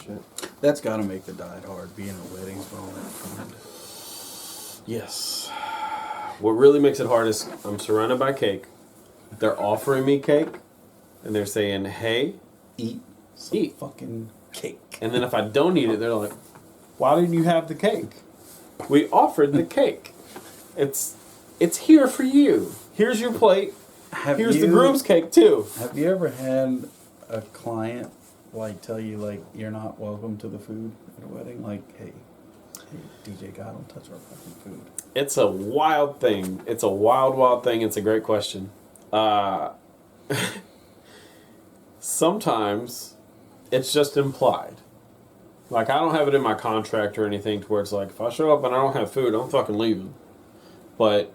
shit. That's got to make the diet hard, being at weddings for all that food. Yes. What really makes it hard is I'm surrounded by cake. They're offering me cake, and they're saying, "Hey, Eat some fucking cake." And then if I don't eat it, they're like, "Why didn't you have the cake? We offered the cake. It's here for you. Here's your plate. Here's the groom's cake too." Have you ever had a client like tell you like you're not welcome to the food at a wedding? Like, hey DJ, God, don't touch our fucking food. It's a wild thing. It's a wild thing. It's a great question. Sometimes it's just implied. Like, I don't have it in my contract or anything to where it's like, if I show up and I don't have food, I'm fucking leaving. But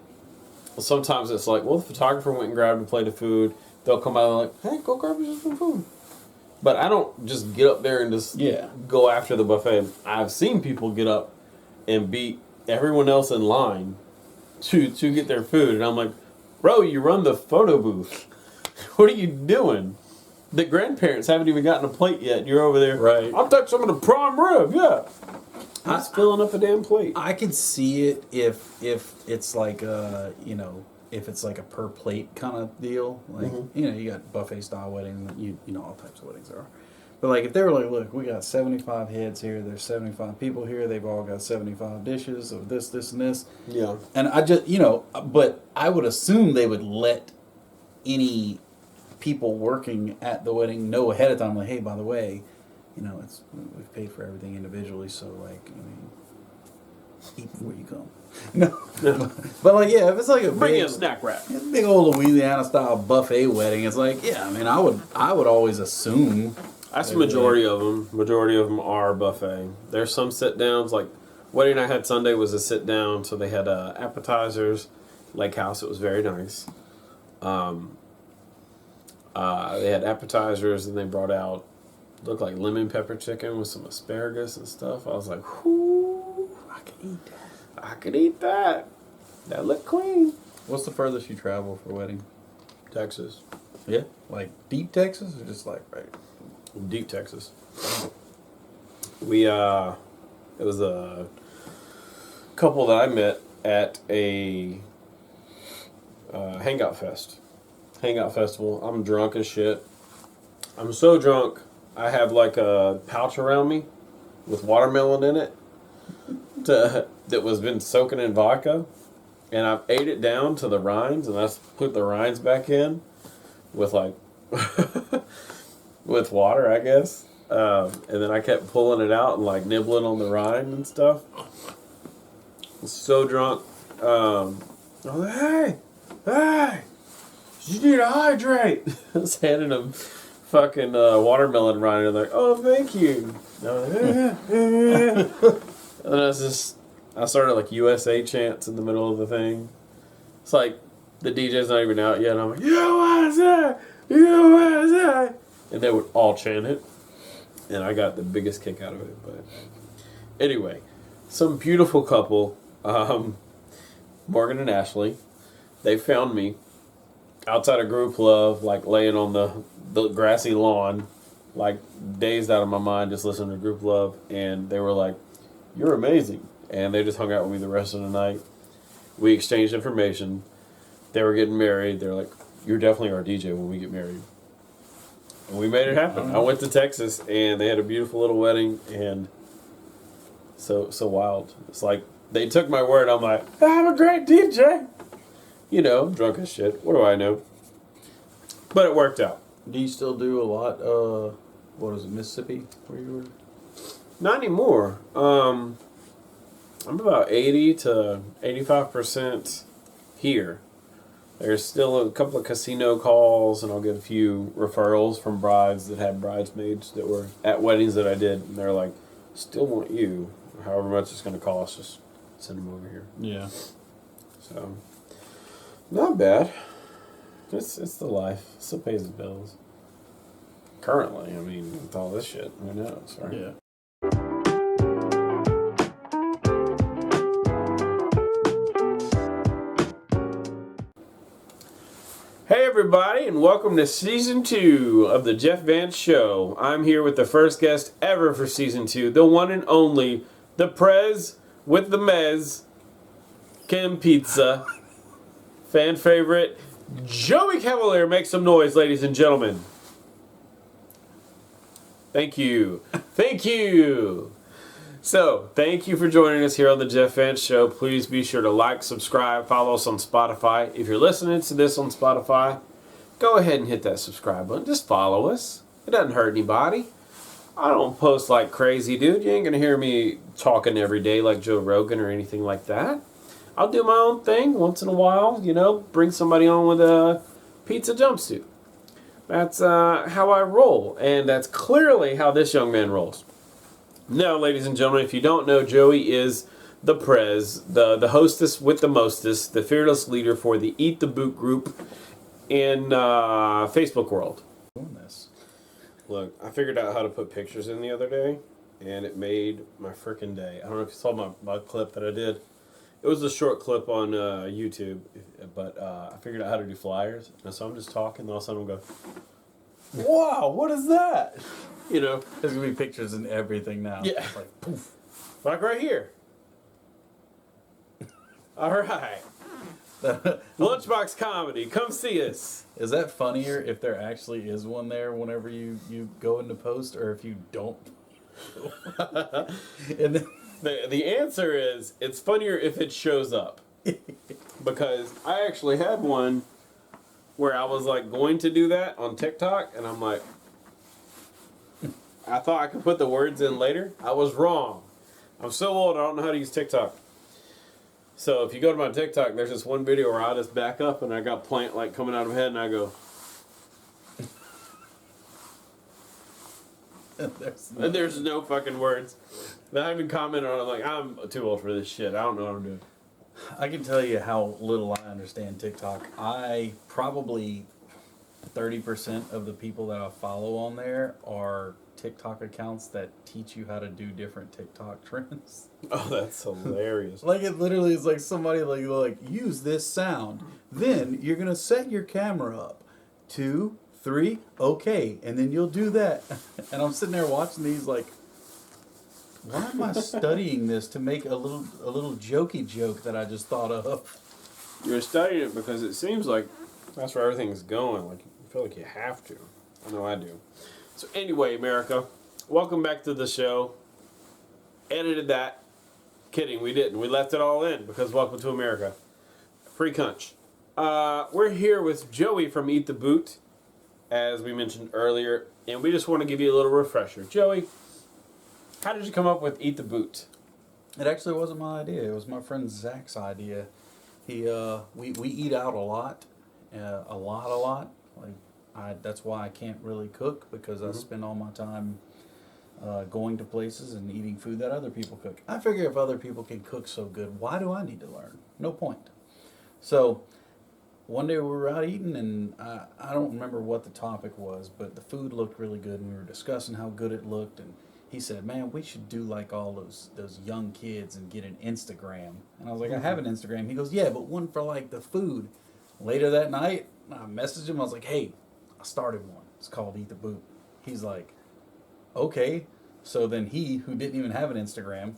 sometimes it's like, well, the photographer went and grabbed a plate of food. They'll come out and like, hey, go grab yourself some food. But I don't just get up there and just go after the buffet. I've seen people get up and beat everyone else in line to get their food. And I'm like, bro, you run the photo booth. What are you doing? The grandparents haven't even gotten a plate yet. You're over there. Right. I'll take some of the prime rib, yeah. I'm just filling up a damn plate. I can see it if it's like if it's like a per plate kind of deal. Like you got buffet style weddings, you know all types of weddings there are. But like if they were like, look, we got 75 heads here, there's 75 people here, they've all got 75 dishes of this, and this. Yeah. And I just but I would assume they would let any people working at the wedding know ahead of time, like, hey, by the way, we've paid for everything individually, so like, eat before you come. But like, yeah, if it's like bring in a snack wrap, big old Louisiana style buffet wedding, it's like, yeah, I mean, I would always assume. That's the majority of them. Majority of them are buffet. There's some sit downs. Like wedding I had Sunday was a sit down, so they had appetizers, lake house. It was very nice. They had appetizers, and they brought out, looked like lemon pepper chicken with some asparagus and stuff. I was like, whoo, I could eat that. I could eat that. That looked clean. What's the furthest you travel for a wedding? Texas. Yeah? Like deep Texas or just like right? Deep Texas. It was a couple that I met at a Hangout Festival. I'm drunk as shit. I'm so drunk, I have like a pouch around me with watermelon in it that was been soaking in vodka. And I've ate it down to the rinds, and I put the rinds back in with like with water, I guess. And then I kept pulling it out and like nibbling on the rind and stuff. I was so drunk. I was like, hey, you need to hydrate. I was handing them fucking watermelon rind, and they're like, oh, thank you. And I was like, I started like USA chants in the middle of the thing. It's like the DJ's not even out yet. And I'm like, USA, USA. And they would all chant it. And I got the biggest kick out of it. But anyway, some beautiful couple, Morgan and Ashley, they found me outside of Group Love, like laying on the grassy lawn, like dazed out of my mind just listening to Group Love. And they were like, you're amazing. And they just hung out with me the rest of the night. We exchanged information. They were getting married. They're like, you're definitely our DJ when we get married. And we made it happen. I went to Texas, and they had a beautiful little wedding, and so wild. It's like, they took my word. I'm like, I'm a great DJ. Drunk as shit. What do I know? But it worked out. Do you still do a lot, what is it, Mississippi, where you were? Not anymore. I'm about 80 to 85% here. There's still a couple of casino calls, and I'll get a few referrals from brides that had bridesmaids that were at weddings that I did, and they're like, still want you. However much it's going to cost, just send them over here. Yeah. So, not bad. It's the life. It still pays the bills. Currently, I mean, with all this shit, who knows, right? Yeah. Hey everybody, and welcome to Season 2 of the Jeff Vance Show. I'm here with the first guest ever for Season 2, the one and only, the Prez with the Mez, Kim Pizza, fan favorite, Joey Cavalier. Make some noise, ladies and gentlemen. Thank you. Thank you. So, thank you for joining us here on the Jeff Vance Show. Please be sure to like, subscribe, follow us on Spotify. If you're listening to this on Spotify, go ahead and hit that subscribe button. Just follow us. It doesn't hurt anybody. I don't post like crazy, dude. You ain't going to hear me talking every day like Joe Rogan or anything like that. I'll do my own thing once in a while, bring somebody on with a pizza jumpsuit. That's how I roll, and that's clearly how this young man rolls. Now, ladies and gentlemen, if you don't know, Joey is the Prez, the hostess with the mostest, the fearless leader for the Eat the Boot group in Facebook world. Look, I figured out how to put pictures in the other day, and it made my freaking day. I don't know if you saw my clip that I did. It was a short clip on YouTube, but I figured out how to do flyers, and so I'm just talking, and all of a sudden I'm going, wow, what is that? There's going to be pictures and everything now. Yeah. It's like, poof. Like right here. All right. Lunchbox Comedy. Come see us. Is that funnier if there actually is one there whenever you go into post, or if you don't? And then, the answer is, it's funnier if it shows up. Because I actually had one where I was like going to do that on TikTok, and I'm like, I thought I could put the words in later. I was wrong. I'm so old, I don't know how to use TikTok. So if you go to my TikTok, there's this one video where I just back up and I got plant like coming out of my head, and I go, there's no fucking words. And I even commented on it, like, I'm too old for this shit. I don't know what I'm doing. I can tell you how little I understand TikTok. I probably 30% of the people that I follow on there are TikTok accounts that teach you how to do different TikTok trends. Oh, that's hilarious. Like, it literally is like somebody like use this sound. Then you're going to set your camera up. 2, 3, okay. And then you'll do that. And I'm sitting there watching these like, why am I studying this to make a little jokey joke that I just thought of? You're studying it because it seems like that's where everything's going. Like, you feel like you have to. I know I do. So anyway, America, welcome back to the show. Edited that. Kidding, we didn't. We left it all in because welcome to America. Free cunch. We're here with Joey from Eat the Boot, as we mentioned earlier, and we just want to give you a little refresher. Joey, how did you come up with Eat the Boot? It actually wasn't my idea. It was my friend Zach's idea. We eat out a lot. Like, that's why I can't really cook, because I spend all my time going to places and eating food that other people cook. I figure if other people can cook so good, why do I need to learn? No point. So one day we were out eating, and I don't remember what the topic was, but the food looked really good, and we were discussing how good it looked, and he said, man, we should do like all those young kids and get an Instagram. And I was like, I have an Instagram. He goes, yeah, but one for like the food. Later that night, I messaged him. I was like, hey, I started one. It's called Eat the Boot. He's like, okay. So then he, who didn't even have an Instagram,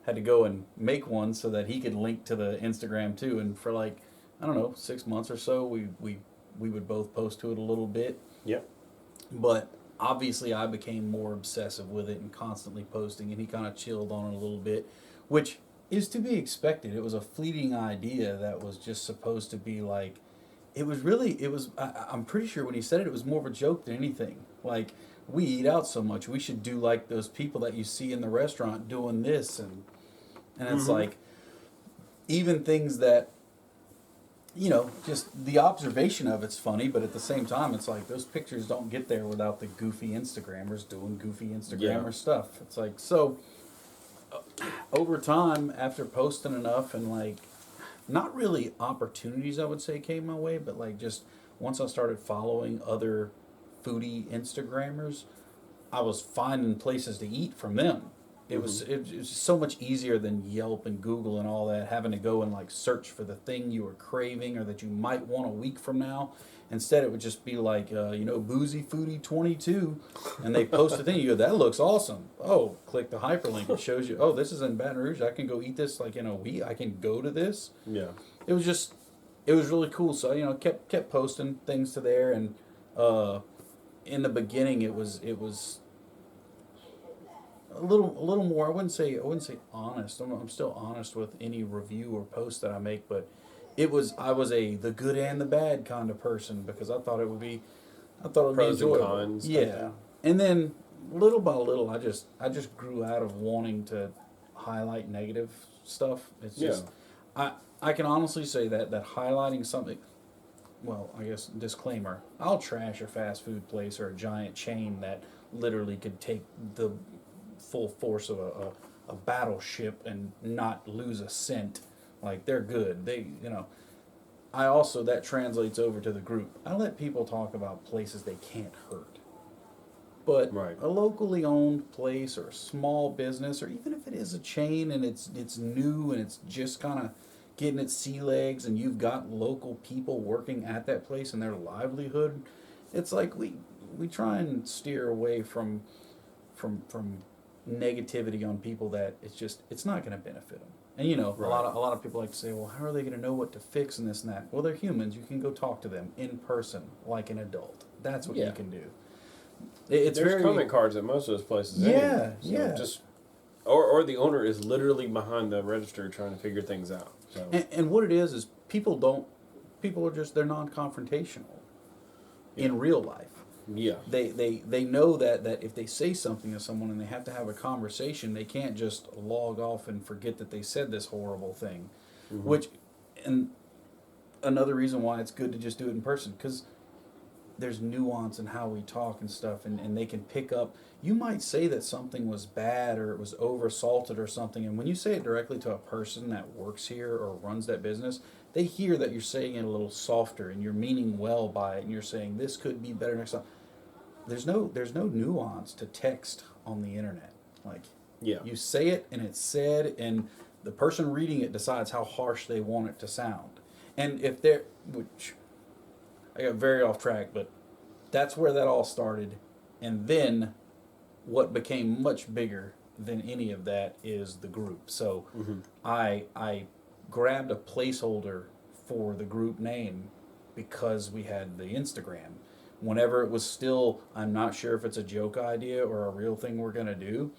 had to go and make one so that he could link to the Instagram too. And for like, I don't know, 6 months or so, we would both post to it a little bit. Yep. But obviously I became more obsessive with it and constantly posting, and he kind of chilled on it a little bit, which is to be expected. It was a fleeting idea that was just supposed to be like, I'm pretty sure when he said it, it was more of a joke than anything. Like, we eat out so much, we should do like those people that you see in the restaurant doing this, and it's like, even things that, just the observation of it's funny, but at the same time, it's like those pictures don't get there without the goofy Instagrammers doing goofy Instagrammer stuff. It's like, so over time, after posting enough, and like, not really opportunities, I would say, came my way, but like just once I started following other foodie Instagrammers, I was finding places to eat from them. It was so much easier than Yelp and Google and all that, having to go and like search for the thing you were craving or that you might want a week from now. Instead, it would just be like, Boozy Foodie 22, and they post a thing. You go, that looks awesome. Oh, click the hyperlink. It shows you, oh, this is in Baton Rouge. I can go eat this like in a week. I can go to this. Yeah. It was really cool. So kept posting things to there, and in the beginning, it was a little more. I wouldn't say honest. I'm still honest with any review or post that I make, but I was the good and the bad kind of person because I thought it would be Pros and enjoyable. cons. Yeah, and then little by little, I just grew out of wanting to highlight negative stuff. It's just I can honestly say that highlighting something. Well, I guess disclaimer. I'll trash a fast food place or a giant chain that literally could take the full force of a battleship and not lose a cent. Like, they're good. I also, that translates over to the group. I let people talk about places they can't hurt. But a locally owned place or a small business, or even if it is a chain and it's new and it's just kind of getting its sea legs and you've got local people working at that place and their livelihood, it's like we try and steer away from negativity on people that it's not going to benefit them. And a lot of people like to say, well, how are they going to know what to fix and this and that? Well, they're humans. You can go talk to them in person like an adult. That's what you can do. There's comment cards at most of those places. Just or the owner is literally behind the register trying to figure things out. So. And what it is people are just, they're non-confrontational in real life. Yeah. They know that if they say something to someone and they have to have a conversation, they can't just log off and forget that they said this horrible thing. And another reason why it's good to just do it in person, because there's nuance in how we talk and stuff, and they can pick up. You might say that something was bad or it was over salted or something, and when you say it directly to a person that works here or runs that business, they hear that you're saying it a little softer and you're meaning well by it, and you're saying this could be better next time. There's no nuance to text on the internet. Like, you say it and it's said, and the person reading it decides how harsh they want it to sound. And if which I got very off track, but that's where that all started. And then what became much bigger than any of that is the group. So I grabbed a placeholder for the group name because we had the Instagram. Whenever it was still, I'm not sure if it's a joke idea or a real thing we're going to do,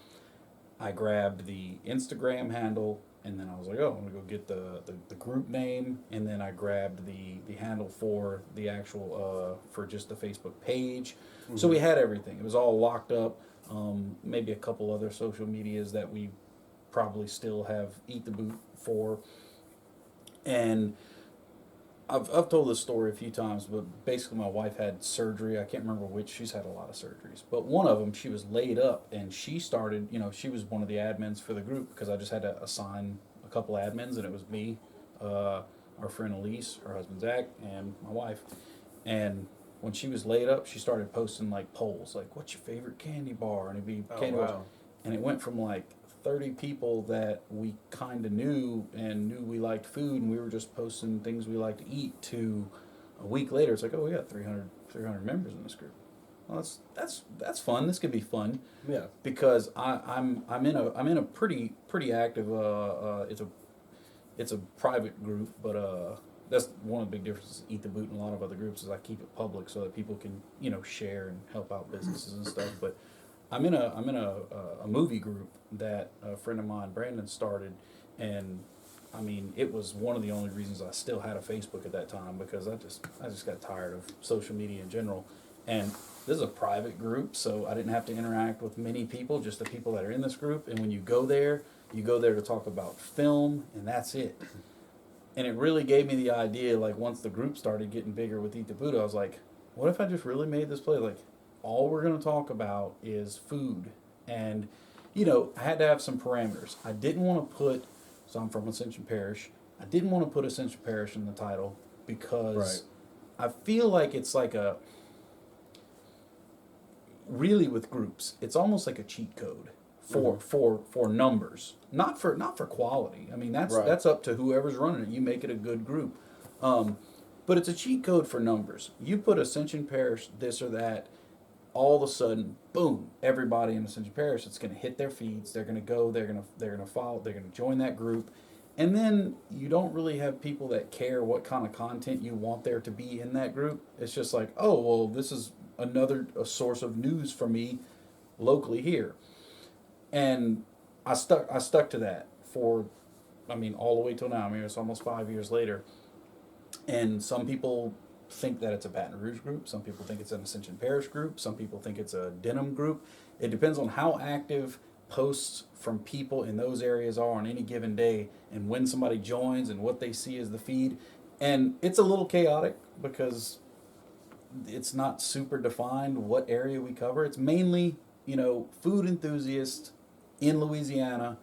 I grabbed the Instagram handle, and then I was like, oh, I'm going to go get the group name, and then I grabbed the handle for the actual, for just the Facebook page. So we had everything. It was all locked up. Maybe a couple other social medias that we probably still have Eat the Boot for. And I've told this story a few times, but basically my wife had surgery. I can't remember which. She's had a lot of surgeries. But one of them, she was laid up, and she started, she was one of the admins for the group because I just had to assign a couple admins, and it was me, our friend Elise, her husband Zach, and my wife. And when she was laid up, she started posting like polls, like, what's your favorite candy bar? And it'd be candy bars. And it went from like 30 people that we kind of knew and knew we liked food, and we were just posting things we like to eat, to a week later it's like, oh, we got 300 members in this group. Well, that's fun. This could be fun. Yeah. Because I'm in a pretty active it's a private group, but that's one of the big differences. Eat the Boot and a lot of other groups is I keep it public so that people can share and help out businesses and stuff. But I'm in a movie group that a friend of mine, Brandon, started, and I mean, it was one of the only reasons I still had a Facebook at that time, because I just got tired of social media in general. And this is a private group, so I didn't have to interact with many people, just the people that are in this group. And when you go there to talk about film, and that's it. And it really gave me the idea, like, once the group started getting bigger with Eat the Boot, I was like, what if I just really made this play, like, all we're going to talk about is food. And, I had to have some parameters. I didn't want to put, so I'm from Ascension Parish, I didn't want to put Ascension Parish in the title because I feel like it's like really with groups, it's almost like a cheat code for numbers, not for quality. I mean, that's up to whoever's running it. You make it a good group, but it's a cheat code for numbers. You put Ascension Parish this or that, all of a sudden, boom! Everybody in Ascension Parish, it's going to hit their feeds. They're going to go. They're going to follow. They're going to join that group, and then you don't really have people that care what kind of content you want there to be in that group. It's just like, oh well, this is a source of news for me locally here. And I stuck to that for, I mean, all the way till now. I mean, it's almost 5 years later. And some people think that it's a Baton Rouge group. Some people think it's an Ascension Parish group. Some people think it's a Denham group. It depends on how active posts from people in those areas are on any given day and when somebody joins and what they see as the feed. And it's a little chaotic because it's not super defined what area we cover. It's mainly, food enthusiasts in Louisiana,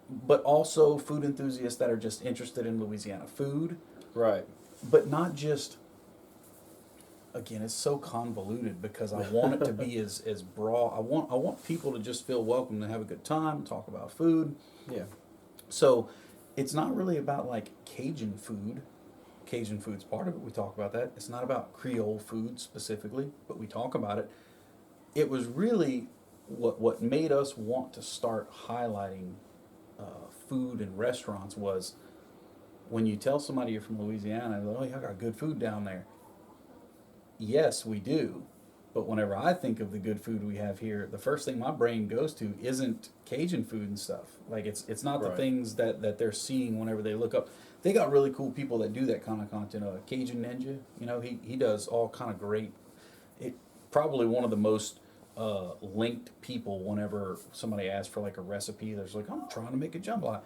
but also food enthusiasts that are just interested in Louisiana food. Right. But not just, again, it's so convoluted because I want it to be as broad. I want people to just feel welcome to have a good time, talk about food. Yeah. So it's not really about like Cajun food. Cajun food's part of it. We talk about that. It's not about Creole food specifically, but we talk about it. It was really what made us want to start highlighting food and restaurants was when you tell somebody you're from Louisiana, they're like, oh, y'all got good food down there. Yes, we do. But whenever I think of the good food we have here, the first thing my brain goes to isn't Cajun food and stuff. Like it's not the things that they're seeing whenever they look up. They got really cool people that do that kind of content. Cajun Ninja, he does all kind of great. Probably one of the most linked people whenever somebody asks for like a recipe. There's like, I'm trying to make a jambalaya.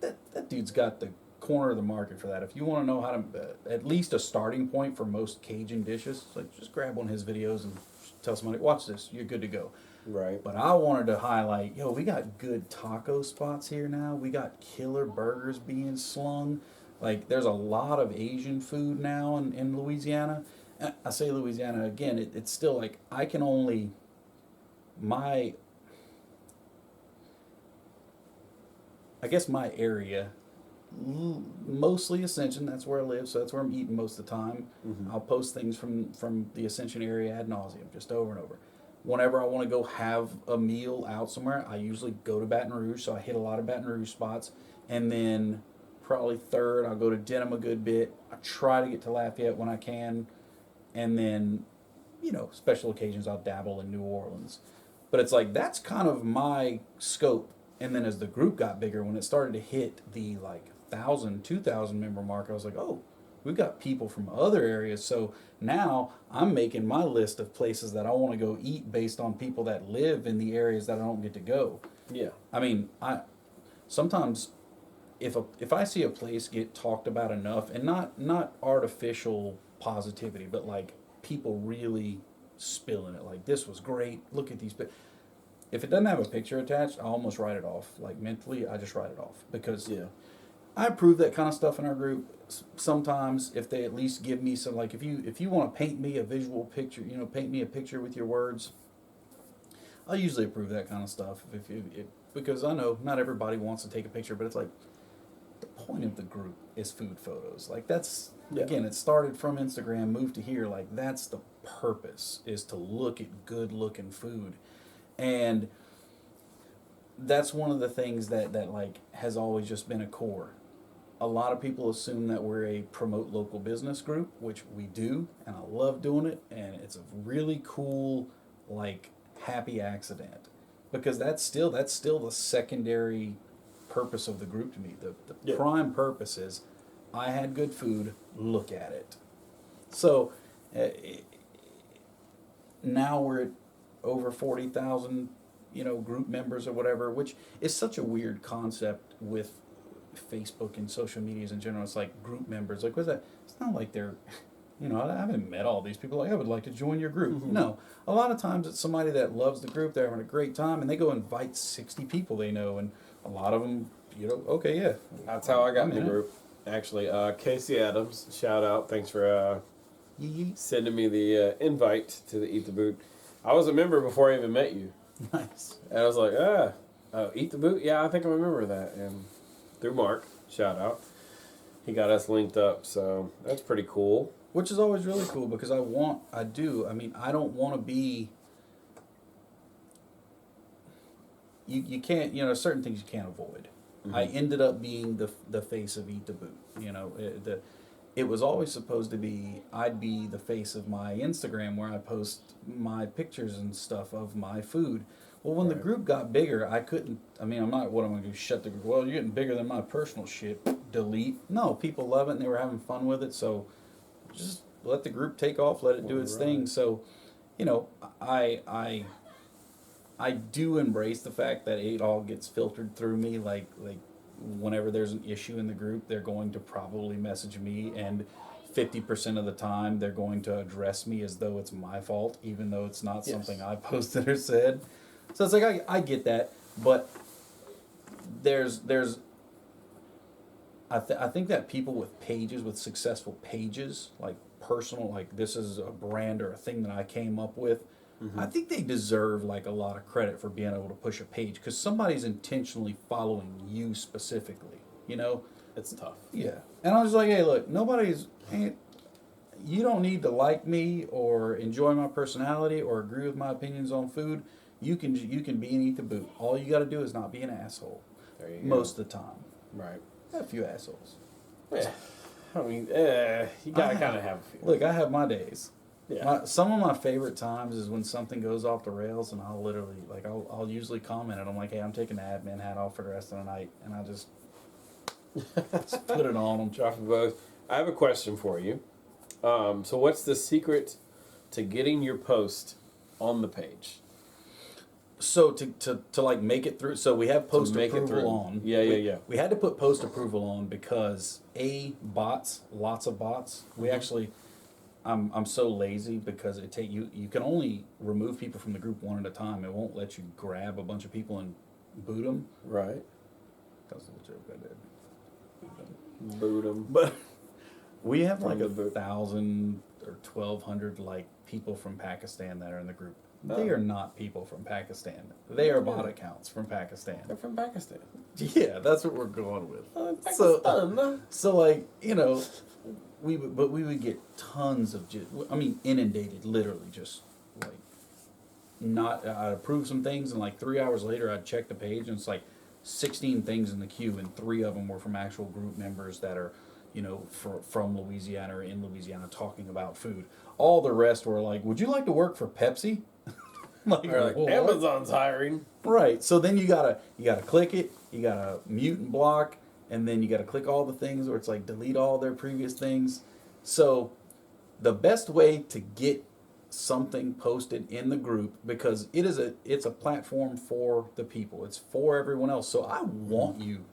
That dude's got the corner of the market for that. If you want to know how to, at least a starting point for most Cajun dishes, like just grab one of his videos and tell somebody, watch this, you're good to go. Right. But I wanted to highlight, we got good taco spots here now. We got killer burgers being slung. Like there's a lot of Asian food now in Louisiana. I say Louisiana again, it's still like I can only, my area, mostly Ascension, that's where I live, so that's where I'm eating most of the time. Mm-hmm. I'll post things from the Ascension area ad nauseum, just over and over. Whenever I want to go have a meal out somewhere, I usually go to Baton Rouge, so I hit a lot of Baton Rouge spots. And then probably third, I'll go to Denham a good bit. I try to get to Lafayette when I can. And then, special occasions, I'll dabble in New Orleans. But it's like, that's kind of my scope. And then as the group got bigger, when it started to hit the 1,000, 2,000 member mark, I was like, oh, we've got people from other areas. So now I'm making my list of places that I want to go eat based on people that live in the areas that I don't get to go. Yeah. I mean, sometimes if I see a place get talked about enough, and not artificial positivity, but like people really spilling it, like this was great, look at these. But if it doesn't have a picture attached, I almost write it off. Like mentally, I just write it off because I approve that kind of stuff in our group. Sometimes if they at least give me some, like if you want to paint me a visual picture, paint me a picture with your words, I usually approve that kind of stuff. Because I know not everybody wants to take a picture, but it's like the point of the group is food photos. Like that's again, it started from Instagram, moved to here. Like that's the purpose, is to look at good looking food. And that's one of the things that like has always just been a core. A lot of people assume that we're a promote local business group, which we do, and I love doing it, and it's a really cool, like, happy accident. Because that's still the secondary purpose of the group to me. The prime purpose is I had good food, look at it. So now we're at over 40,000, group members or whatever, which is such a weird concept with Facebook and social medias in general. It's like group members. Like, what's that? It's not like they're, I haven't met all these people. Like, I would like to join your group. Mm-hmm. No. A lot of times it's somebody that loves the group. They're having a great time, and they go invite 60 people they know, and a lot of them, okay, yeah. That's how I got in the group. Actually, Casey Adams, shout out. Thanks for sending me the invite to the Eat the Boot. I was a member before I even met you. Nice. And I was like, Eat the Boot? Yeah, I think I remember that. And through Mark, shout out, he got us linked up. So that's pretty cool. Which is always really cool because I don't want to be. You can't, certain things you can't avoid. Mm-hmm. I ended up being the face of Eat the Boot. It was always supposed to be I'd be the face of my Instagram where I post my pictures and stuff of my food. Well, when the group got bigger, I couldn't. I'm not. What am I going to do? Shut the group? Well, you're getting bigger than my personal shit. Delete. No, people love it and they were having fun with it. So just let the group take off. Let it do its thing. So, I do embrace the fact that it all gets filtered through me. Like whenever there's an issue in the group, they're going to probably message me, and 50% of the time they're going to address me as though it's my fault, even though it's not something I posted or said. So it's like I get that, but there's I think that people with pages, with successful pages, like personal, like this is a brand or a thing that I came up with. Mm-hmm. I think they deserve like a lot of credit for being able to push a page because somebody's intentionally following you specifically. It's tough. Yeah, and I was like, hey, look, you don't need to like me or enjoy my personality or agree with my opinions on food. You can be and eat the boot. All you got to do is not be an asshole. There you most of the time. Right. A few assholes. Yeah. I mean, you gotta kind of have a few. Look, I have my days. Yeah. Some of my favorite times is when something goes off the rails, and I'll literally I'll usually comment and I'm like, hey, I'm taking the admin hat off for the rest of the night, and I just put it on them. Drop them both. I have a question for you. So what's the secret to getting your post on the page? So to like make it through, so we have post approval on. Yeah. We had to put post approval on because bots, lots of bots. We actually, I'm so lazy because you can only remove people from the group one at a time. It won't let you grab a bunch of people and boot them. Right. That was a little joke I did. Boot them. But we have like 1,000 or 1,200 like people from Pakistan that are in the group. They are not people from Pakistan. They are bot accounts from Pakistan. They're from Pakistan. Yeah, that's what we're going with. So like, we would get tons of inundated, literally just like I'd approve some things and like 3 hours later I'd check the page and it's like 16 things in the queue and 3 of them were from actual group members that are from Louisiana or in Louisiana talking about food. All the rest were like, would you like to work for Pepsi? Like Amazon's hiring. Right. So then you gotta click it, you gotta mute and block, and then you gotta click all the things where it's like delete all their previous things. So the best way to get something posted in the group, because it's a platform for the people. It's for everyone else. So I want you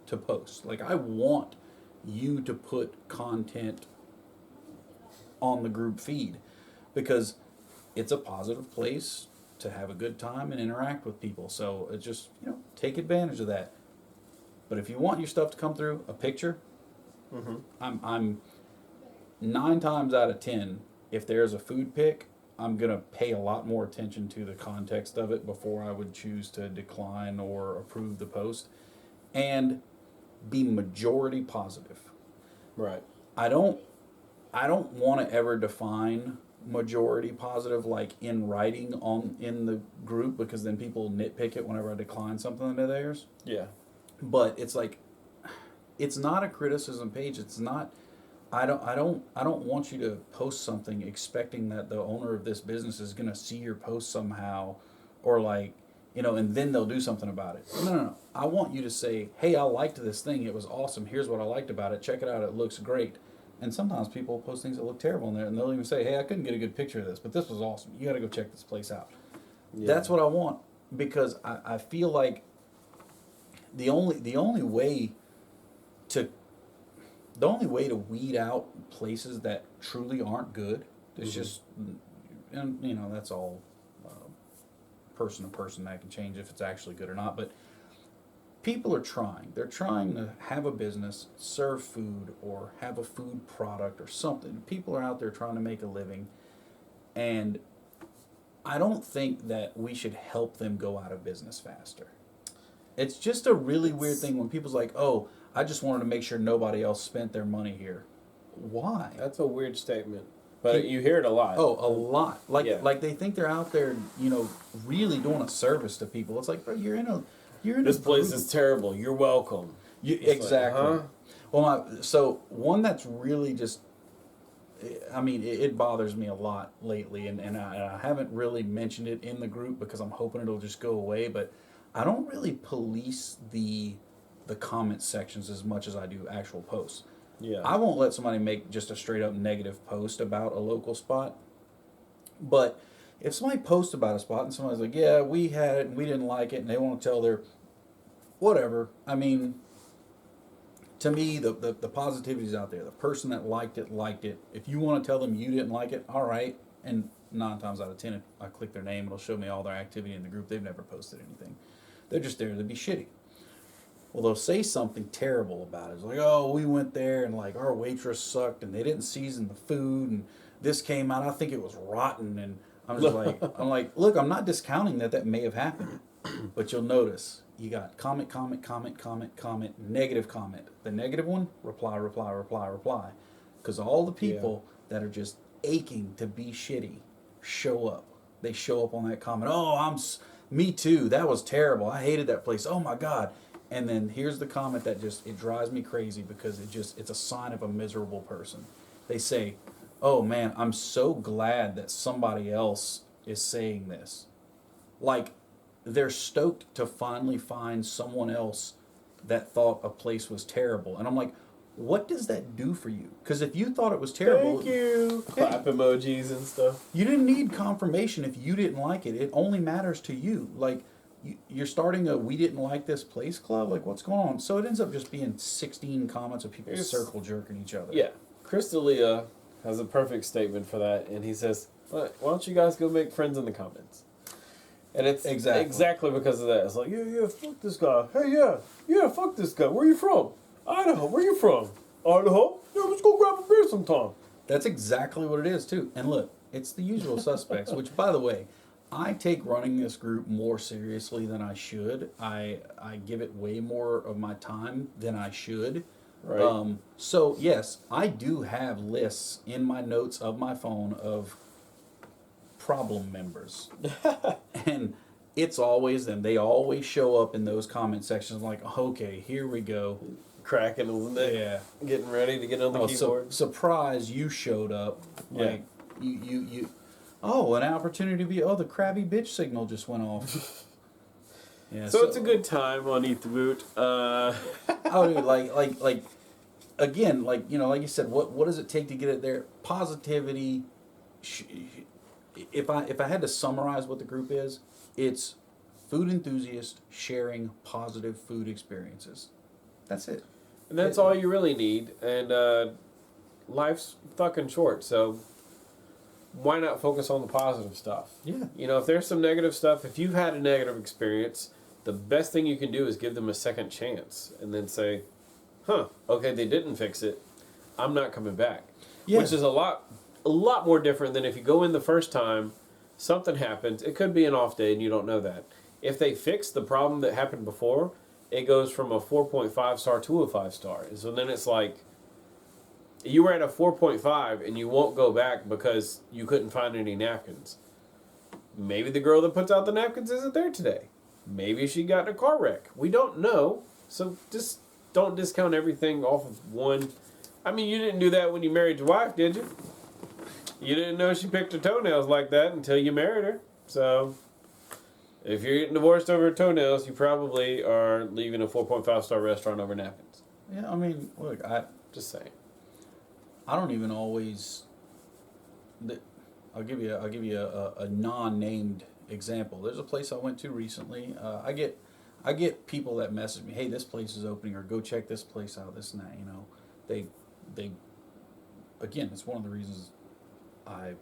to post. Like I want you to put content on the group feed because it's a positive place to have a good time and interact with people. So it's just, take advantage of that. But if you want your stuff to come through, a picture, I'm 9 times out of 10, if there's a food pic, I'm going to pay a lot more attention to the context of it before I would choose to decline or approve the post. And be majority positive. Right. I don't want to ever define majority positive like in writing in the group because then people nitpick it whenever I decline something of theirs. Yeah. But it's like it's not a criticism page. It's not I don't want you to post something expecting that the owner of this business is going to see your post somehow or like and then they'll do something about it. No. I want you to say, hey, I liked this thing. It was awesome. Here's what I liked about it. Check it out. It looks great. And sometimes people post things that look terrible in there, and they'll even say, hey, I couldn't get a good picture of this, but this was awesome. You got to go check this place out. Yeah. That's what I want because I feel like the only way to weed out places that truly aren't good is just, and that's all person to person that can change if it's actually good or not, but people are trying. They're trying to have a business, serve food, or have a food product or something. People are out there trying to make a living, and I don't think that we should help them go out of business faster. It's just a really weird thing when people's like, oh, I just wanted to make sure nobody else spent their money here. Why? That's a weird statement, but you hear it a lot. Oh, a lot. Like they think they're out there, really doing a service to people. It's like, bro, you're in a this place is terrible. You're welcome. Exactly. Like, huh? Well, so one that's really just, I mean, it bothers me a lot lately, and I haven't really mentioned it in the group because I'm hoping it'll just go away. But I don't really police the comment sections as much as I do actual posts. Yeah. I won't let somebody make just a straight up negative post about a local spot. But if somebody posts about a spot and somebody's like, yeah, we had it and we didn't like it, and they want to tell their whatever, I mean, to me, the positivity's out there. The person that liked it, liked it. If you want to tell them you didn't like it, all right. And 9 times out of 10, if I click their name, it'll show me all their activity in the group. They've never posted anything. They're just there to be shitty. Well, they'll say something terrible about it. It's like, oh, we went there and like our waitress sucked and they didn't season the food and this came out. I think it was rotten. And I'm just like, look, I'm not discounting that may have happened, but you'll notice you got comment, negative comment. The negative one, reply. Because all the people that are just aching to be shitty show up. They show up on that comment. Oh, me too. That was terrible. I hated that place. Oh my God. And then here's the comment that it drives me crazy because it's a sign of a miserable person. They say, oh man, I'm so glad that somebody else is saying this. Like, they're stoked to finally find someone else that thought a place was terrible. And I'm like, what does that do for you? Because if you thought it was terrible... Thank you! Clap emojis and stuff. You didn't need confirmation if you didn't like it. It only matters to you. Like, you're starting a we didn't like this place club? Like, what's going on? So it ends up just being 16 comments of people circle jerking each other. Yeah. Crystalia has a perfect statement for that, and he says, why don't you guys go make friends in the comments? And it's exactly because of that. It's like, yeah, fuck this guy. Hey, yeah, fuck this guy. Where you from? Idaho. Where you from? Idaho? Yeah, let's go grab a beer sometime. That's exactly what it is, too. And look, it's the usual suspects, which, by the way, I take running this group more seriously than I should. I give it way more of my time than I should. Right. So, yes, I do have lists in my notes of my phone of problem members. And it's always them. They always show up in those comment sections like, okay, here we go. Cracking a little bit. Yeah. Getting ready to get on the keyboard. Surprise, you showed up. Like, you oh, an opportunity to be, the crabby bitch signal just went off. Yeah. So it's a good time on Eat the Boot. Dude, like, again, like, like you said, what does it take to get it there? Positivity. If I had to summarize what the group is, it's food enthusiasts sharing positive food experiences. That's it. And that's all you really need. And life's fucking short, so why not focus on the positive stuff? Yeah. If there's some negative stuff, if you've had a negative experience, the best thing you can do is give them a second chance and then say, okay, they didn't fix it. I'm not coming back. Yeah. Which is a lot more different than if you go in the first time, something happens. It could be an off day and you don't know that. If they fix the problem that happened before, it goes from a 4.5 star to a 5 star. And so then it's like, you were at a 4.5 and you won't go back because you couldn't find any napkins. Maybe the girl that puts out the napkins isn't there today. Maybe she got in a car wreck. We don't know. So just don't discount everything off of one. I mean, you didn't do that when you married your wife, did you? You didn't know she picked her toenails like that until you married her. So if you're getting divorced over toenails, you probably are leaving a 4.5 star restaurant over napkins. Yeah, I mean, look, just saying. I don't even always. I'll give you a non-named example. There's a place I went to recently. I get people that message me, hey, this place is opening, or go check this place out. This and that. They again, it's one of the reasons I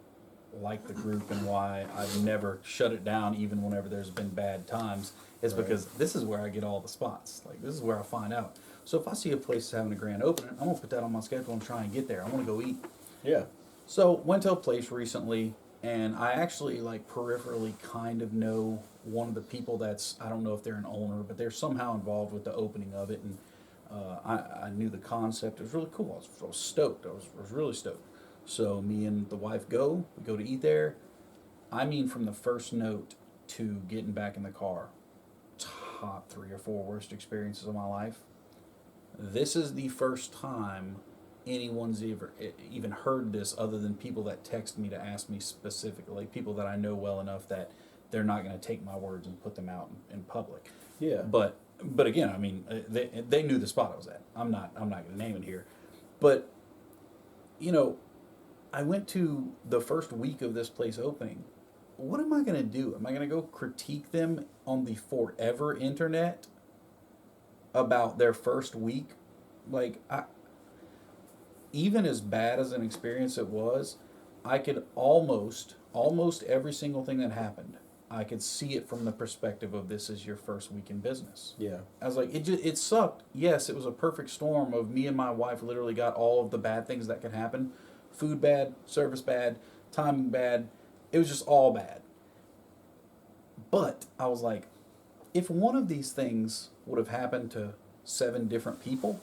like the group and why I've never shut it down, even whenever there's been bad times, is because this is where I get all the spots. Like, this is where I find out. So if I see a place is having a grand opening, I'm going to put that on my schedule and try and get there. I want to go eat. Yeah. So went to a place recently. And I actually like peripherally kind of know one of the people that's, I don't know if they're an owner, but they're somehow involved with the opening of it. And I knew the concept. It was really cool. I was stoked. I was really stoked. So me and the wife we go to eat there. I mean, from the first note to getting back in the car, top 3 or 4 worst experiences of my life. This is the first time anyone's even heard this other than people that text me to ask me specifically, like people that I know well enough that they're not going to take my words and put them out in public. Yeah. But again, I mean, they knew the spot I was at. I'm not going to name it here, but you know, I went to the first week of this place opening. What am I going to do? Am I going to go critique them on the forever internet about their first week? Like, even as bad as an experience it was, I could almost every single thing that happened, I could see it from the perspective of this is your first week in business. Yeah. I was like, it sucked. Yes, it was a perfect storm of me and my wife literally got all of the bad things that could happen. Food bad, service bad, timing bad. It was just all bad. But I was like, if one of these things would have happened to 7 different people,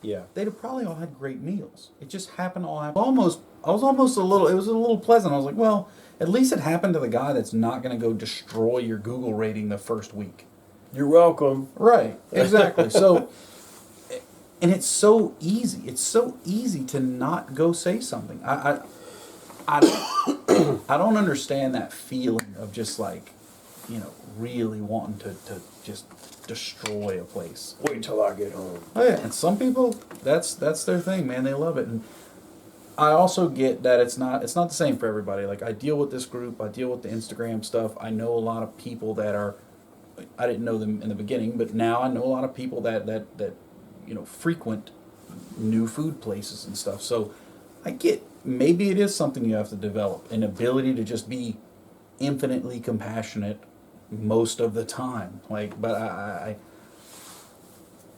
Yeah. they'd have probably all had great meals. It just happened all happen. I was almost it was a little pleasant. I was like, well, at least it happened to the guy that's not going to go destroy your Google rating the first week. You're welcome. Right, exactly. So, and it's so easy. It's so easy to not go say something. I don't understand that feeling of just like, you know, really wanting to just destroy a place. Wait till I get home. Oh yeah, and some people that's their thing, man. They love it. And I also get that it's not the same for everybody. Like I deal with this group, I deal with the Instagram stuff. I know a lot of people that are I didn't know them in the beginning, but now I know a lot of people that you know frequent new food places and stuff. So I get maybe it is something you have to develop, an ability to just be infinitely compassionate most of the time. Like, but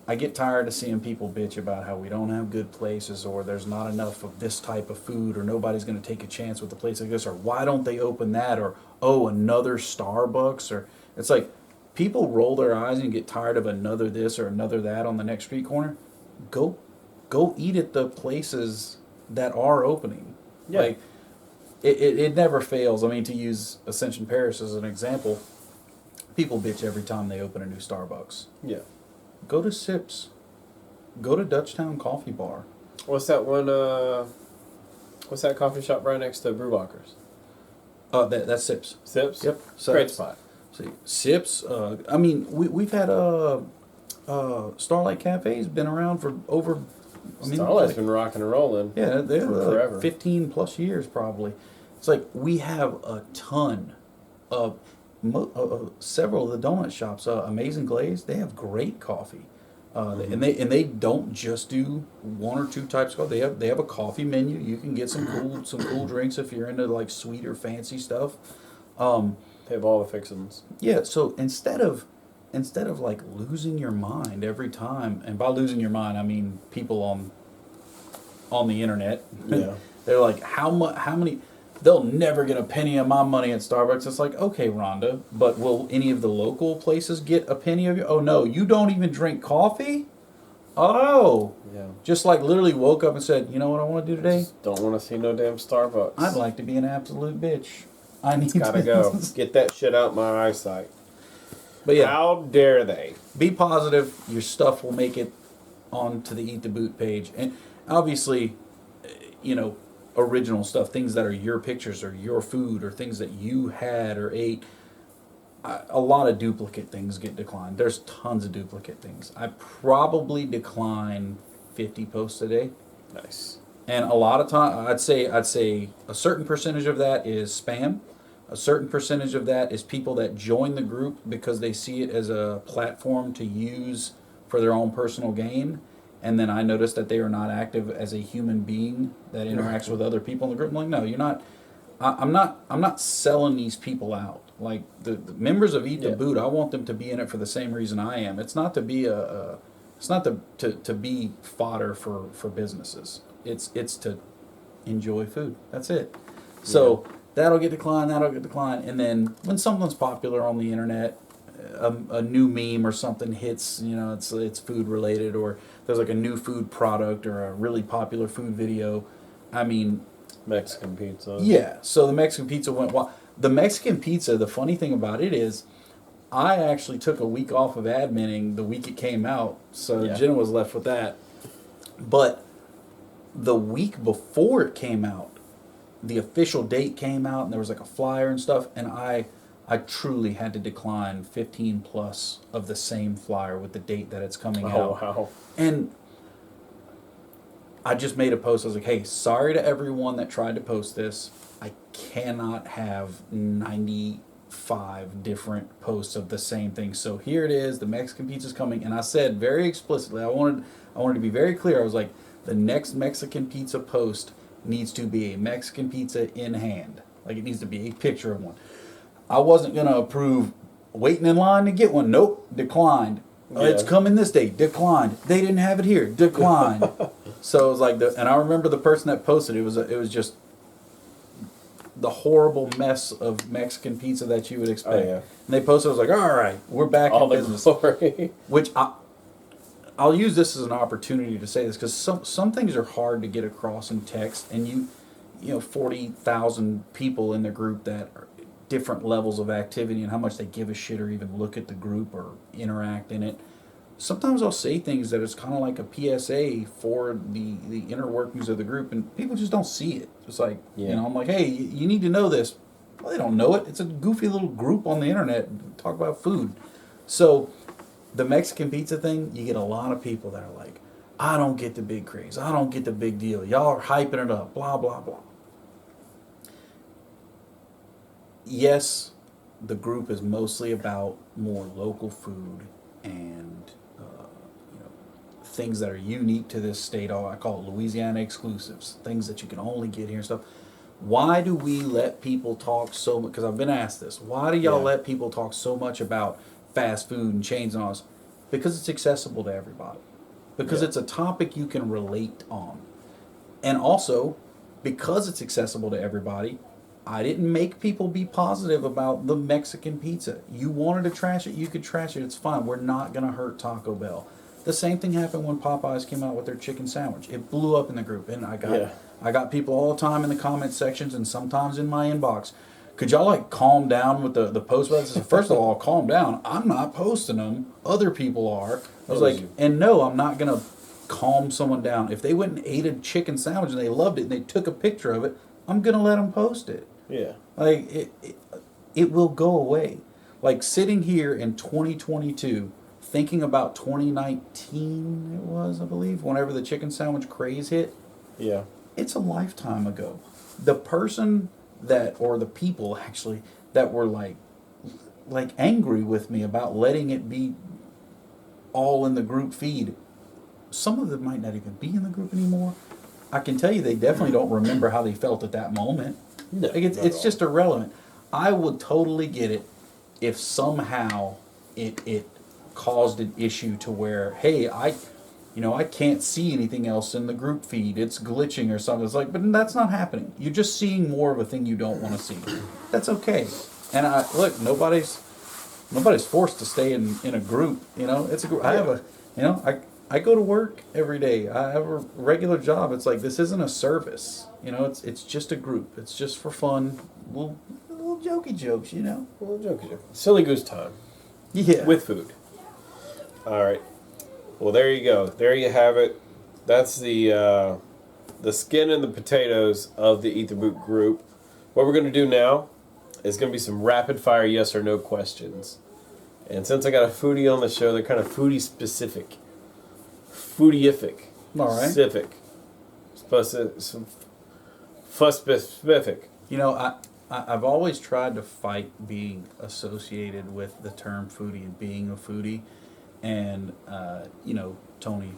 I get tired of seeing people bitch about how we don't have good places or there's not enough of this type of food or nobody's going to take a chance with a place like this or why don't they open that or oh another Starbucks or it's like people roll their eyes and get tired of another this or another that on the next street corner. Go eat at the places that are opening. Yeah. Like it never fails. I mean, to use Ascension Paris as an example, people bitch every time they open a new Starbucks. Yeah. Go to Sips. Go to Dutchtown Coffee Bar. What's that one? What's that coffee shop right next to Brewbachers? That's Sips. Sips. Yep. Great spot. See, Sips. I mean, we've had Starlight Cafe's been around for over. Starlight's been rocking and rolling. Yeah, they're forever. 15 plus years probably. It's like we have a ton of several of the donut shops. Amazing Glaze, they have great coffee, and they don't just do 1 or 2 types of coffee. They have a coffee menu. You can get some cool drinks if you're into like sweeter fancy stuff. They have all the fixings. Yeah, so instead of like losing your mind every time, and by losing your mind I mean people on the internet. Yeah. They're like, how many? They'll never get a penny of my money at Starbucks. It's like, okay, Rhonda, but will any of the local places get a penny of you? Oh no, you don't even drink coffee? Oh. Yeah. Just like literally woke up and said, you know what I want to do today? Just don't want to see no damn Starbucks. I'd like to be an absolute bitch. I need Gotta go. Get that shit out my eyesight. But yeah. How dare they? Be positive. Your stuff will make it onto the Eat the Boot page. And obviously, you know, original stuff, things that are your pictures or your food or things that you had or ate. A lot of duplicate things get declined. There's tons of duplicate things. I probably decline 50 posts a day. Nice. And a lot of time, I'd say a certain percentage of that is spam. A certain percentage of that is people that join the group because they see it as a platform to use for their own personal gain. And then I notice that they are not active as a human being that interacts with other people in the group. I'm like, no, you're not. I'm not selling these people out. Like the members of Eat the Boot, I want them to be in it for the same reason I am. It's not to be it's not to be fodder for businesses. It's to enjoy food. That's it. So That'll get declined, that'll get declined. And then when something's popular on the internet, a new meme or something hits, it's food related, or there's like a new food product or a really popular food video. I mean, Mexican pizza. yeah, so the Mexican pizza went wild. The Mexican pizza, the funny thing about it is, I actually took a week off of adminning the week it came out, so Yeah. Jenna was left with that. But the week before it came out, the official date came out, and there was like a flyer and stuff, and I truly had to decline 15 plus of the same flyer with the date that it's coming out. Oh, wow. And I just made a post. I was like, hey, sorry to everyone that tried to post this. I cannot have 95 different posts of the same thing. So here it is. The Mexican pizza's coming. And I said very explicitly, I wanted to be very clear. I was like, the next Mexican pizza post needs to be a Mexican pizza in hand. Like, it needs to be a picture of one. I wasn't going to approve waiting in line to get one. Nope, declined. It's coming this day. Declined. They didn't have it here. Declined. So it was like, and I remember the person that posted it was just the horrible mess of Mexican pizza that you would expect. Oh, yeah. And they posted, I was like, all right, we're back All in the business. glory. Which I'll use this as an opportunity to say this, because some things are hard to get across in text, and 40,000 people in the group that are different levels of activity and how much they give a shit or even look at the group or interact in it. Sometimes I'll say things that it's kind of like a PSA for the inner workings of the group, and people just don't see it. It's like, I'm like, hey, you need to know this. Well, they don't know it. It's a goofy little group on the internet talk about food. So the Mexican pizza thing, you get a lot of people that are like, I don't get the big craze. I don't get the big deal. Y'all are hyping it up, blah, blah, blah. Yes, the group is mostly about more local food and things that are unique to this state. I call it Louisiana exclusives, things that you can only get here and stuff. Why do we let people talk so much? Because I've been asked this. Why do y'all let people talk so much about fast food and chains and all this? Because it's accessible to everybody. Because it's a topic you can relate on. And also, because it's accessible to everybody, I didn't make people be positive about the Mexican pizza. You wanted to trash it, you could trash it. It's fine. We're not going to hurt Taco Bell. The same thing happened when Popeyes came out with their chicken sandwich. It blew up in the group, and I got people all the time in the comment sections and sometimes in my inbox. Could y'all calm down with the post about this? First of all, calm down. I'm not posting them. Other people are. I was like, and no, I'm not gonna calm someone down. If they went and ate a chicken sandwich and they loved it and they took a picture of it, I'm gonna let them post it. Yeah. It will go away. Like sitting here in 2022. Thinking about 2019, it was, I believe, whenever the chicken sandwich craze hit. Yeah. It's a lifetime ago. The person or the people actually, that were like angry with me about letting it be all in the group feed, some of them might not even be in the group anymore. I can tell you they definitely don't remember how they felt at that moment. No, it's just irrelevant. I would totally get it if somehow it caused an issue to where, hey, I can't see anything else in the group feed. It's glitching or something. It's like, but that's not happening. You're just seeing more of a thing you don't want to see. That's okay. And nobody's forced to stay in a group. It's a group. I have I go to work every day. I have a regular job. It's like, this isn't a service. It's just a group. It's just for fun. Little jokey jokes. Little jokey jokes. Silly goose time. Yeah. With food. All right. Well, there you go. There you have it. That's the skin and the potatoes of the Eat the Boot group. What we're going to do now is going to be some rapid fire yes or no questions. And since I got a foodie on the show, they're kind of foodie specific. Foodie-ific. All right. Specific. Specific. I've always tried to fight being associated with the term foodie and being a foodie. And, Tony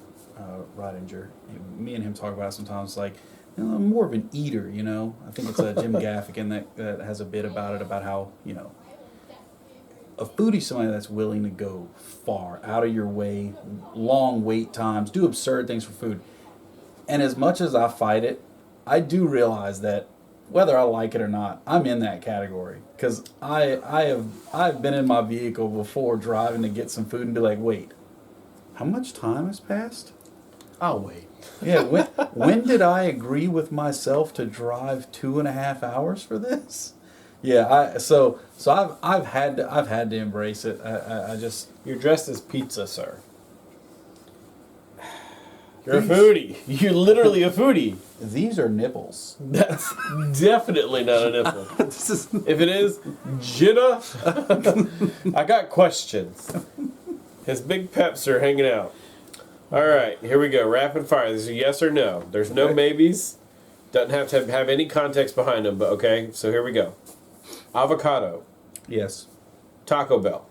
Ridinger, me and him talk about it sometimes, I'm more of an eater, I think it's Jim Gaffigan that has a bit about it, about how, a foodie is somebody that's willing to go far, out of your way, long wait times, do absurd things for food. And as much as I fight it, I do realize that whether I like it or not, I'm in that category because I've been in my vehicle before driving to get some food and be like, wait, how much time has passed? I'll wait. Yeah, when did I agree with myself to drive 2.5 hours for this? Yeah, so I've had to embrace it. I just You're dressed as pizza, sir. You're a foodie. You're literally a foodie. These are nipples. That's definitely not a nipple. This is If it is, Jenna, I got questions. His big peps are hanging out. All right, here we go. Rapid fire. This is a yes or no. There's no Okay. maybes. Doesn't have to have any context behind them, but okay. So here we go. Avocado, yes, Taco Bell,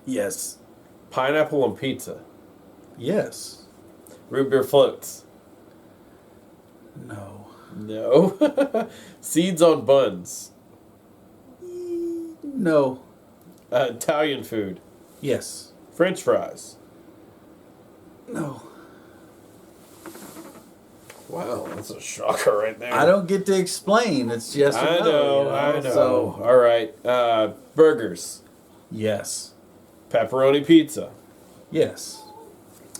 yes, pineapple on pizza, yes, root beer floats. no, No. Seeds on buns. no, Italian food. yes, French fries. no. Wow, that's a shocker right there. I don't get to explain. It's yes or I no. know, you know? I know. So, All right. Burgers. yes, Pepperoni pizza. yes,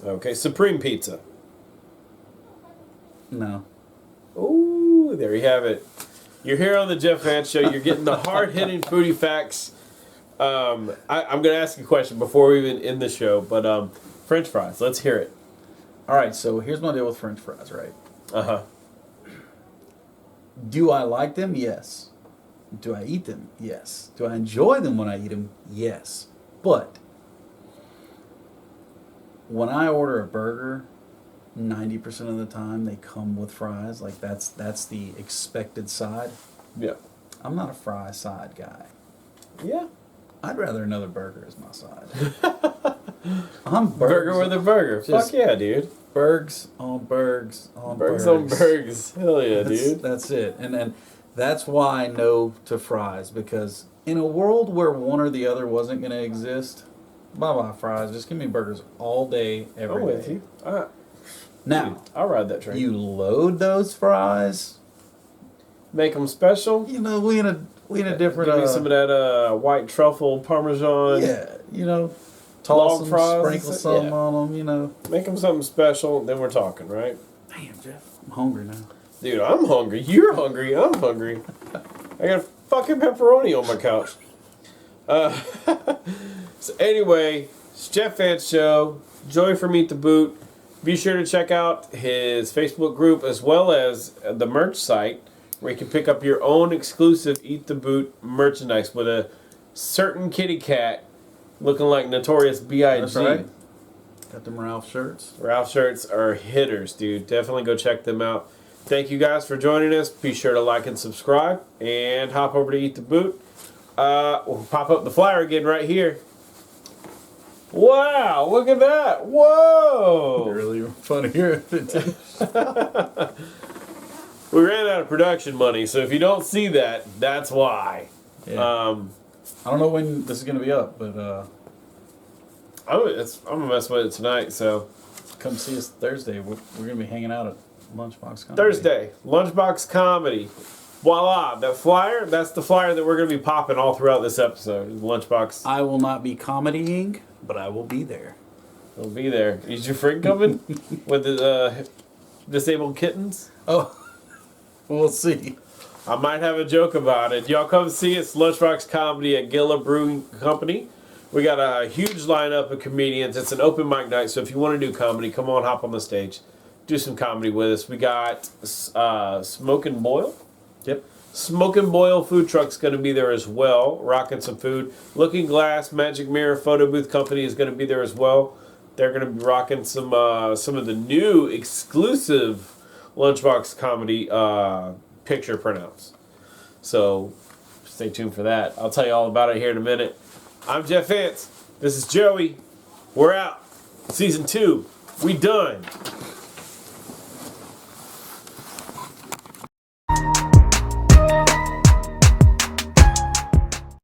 Okay, Supreme pizza. no. Ooh, there you have it. You're here on the Jeff Vance Show. You're getting the hard-hitting foodie facts. I'm going to ask you a question before we even end the show, but French fries. Let's hear it. All right, so here's my deal with French fries, right? Uh-huh. Do I like them? Yes. Do I eat them? Yes. Do I enjoy them when I eat them? Yes. But when I order a burger, 90% of the time they come with fries. Like that's the expected side. Yeah. I'm not a fry side guy. Yeah. I'd rather another burger as my side. I'm Burger with a burger. Just- Fuck yeah, dude. Bergs on bergs on Burgers bergs. on burgers. Hell yeah, dude. That's it. And that's why I no to fries, because in a world where one or the other wasn't going to exist, bye-bye fries. Just give me burgers all day, every I'm day. with you. Now, I'll ride that train. you load those fries, Make them special. you know, we in a different... Give me some of that white truffle parmesan. yeah, you know, Long toss them, fries, sprinkle some yeah. on them, you know. Make them something special, then we're talking, right? Damn, Jeff, I'm hungry now. Dude, I'm hungry. You're hungry. I'm hungry. I got fucking pepperoni on my couch. So anyway, it's Jeff Vance Show. Joey from Eat the Boot. Be sure to check out his Facebook group as well as the merch site where you can pick up your own exclusive Eat the Boot merchandise with a certain kitty cat looking like Notorious B.I.G. That's right. Got them Ralph shirts. Ralph shirts are hitters, dude. Definitely go check them out. Thank you guys for joining us. Be sure to like and subscribe and hop over to Eat the Boot. We'll pop up the flyer again right here. Wow, look at that. Whoa. Really funny here. We ran out of production money, so if you don't see that, that's why. Yeah. I don't know when this is going to be up, but I'm going to mess with it tonight, so. come see us Thursday. We're going to be hanging out at Lunchbox Comedy. Thursday, Lunchbox Comedy. Voila, that flyer, that's the flyer that we're going to be popping all throughout this episode. Lunchbox I will not be comedying, but I will be there. will be there. Is your friend coming with the disabled kittens? Oh, we'll see. I might have a joke about it. Y'all come see us, Lunchbox Comedy at Gilla Brewing Company. We got a huge lineup of comedians. It's an open mic night, so if you want to do comedy, come on, hop on the stage. Do some comedy with us. We got Smoke and Boil. Yep. Smoke and Boil food truck's going to be there as well, rocking some food. Looking Glass Magic Mirror Photo Booth Company is going to be there as well. They're going to be rocking some of the new exclusive Lunchbox Comedy picture printouts. So stay tuned for that. I'll tell you all about it here in a minute. I'm Jeff Vance. This is Joey. We're out. Season 2. We done.